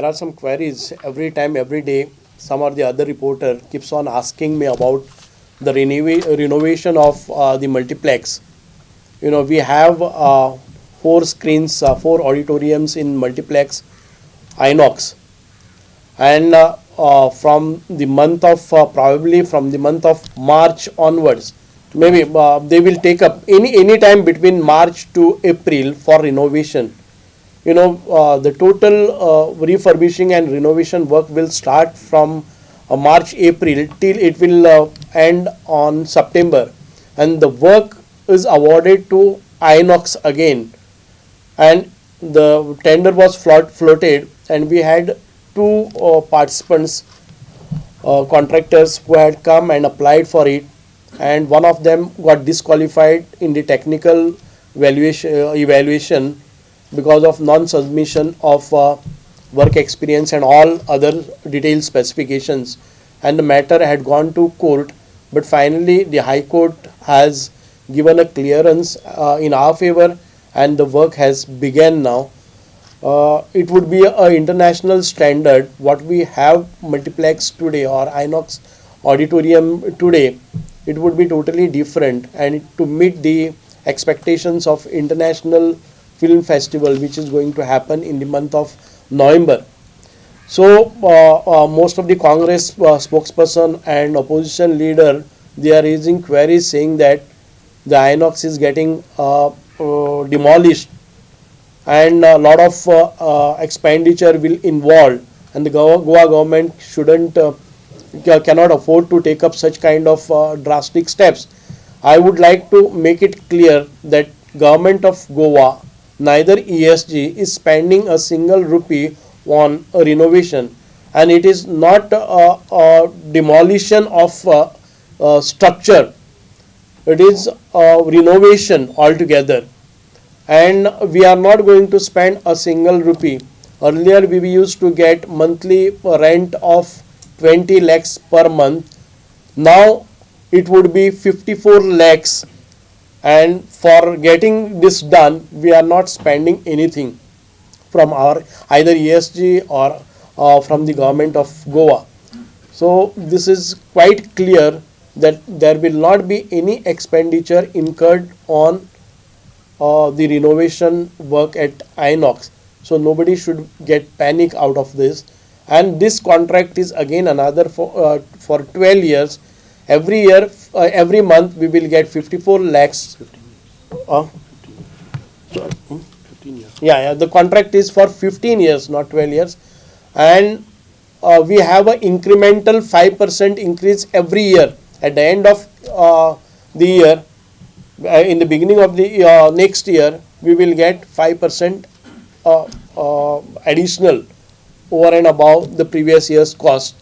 there are some queries every time, every day. Some or the other reporter keeps on asking me about the renovation of the multiplex. We have four screens, four auditoriums in multiplex Inox, and from the month of probably from the month of March onwards, maybe they will take up any time between March to April for renovation. The total refurbishing and renovation work will start from March, April till it will end on September, and the work is awarded to Inox again, and the tender was floated, and we had two participants, contractors who had come and applied for it, and one of them got disqualified in the technical evaluation because of non-submission of work experience and all other detailed specifications, and the matter had gone to court, but finally the High Court has given a clearance in our favor, and the work has begun now. It would be an international standard. What we have multiplex today or Inox auditorium today, it would be totally different, and to meet the expectations of international film festival, which is going to happen in the month of November. So most of the Congress spokesperson and opposition leader, they are raising queries saying that the Inox is getting demolished, and a lot of expenditure will involve, and the Goa government cannot afford to take up such kind of drastic steps. I would like to make it clear that government of Goa, neither ESG, is spending a single rupee on a renovation, and it is not a demolition of structure. It is renovation altogether, and we are not going to spend a single rupee. Earlier we used to get monthly rent of 20 lakhs per month. Now it would be 54 lakhs, and for getting this done we are not spending anything from our either ESG or from the government of Goa. So this is quite clear that there will not be any expenditure incurred on the renovation work at Inox. So nobody should get panic out of this. And this contract is again another for 12 years. Every year, every month we will get 54 lakhs. 15 years. Yeah, the contract is for 15 years, not 12 years. And we have an incremental 5% increase every year. At the end of the year, in the beginning of the next year, we will get 5% additional over and above the previous year's cost.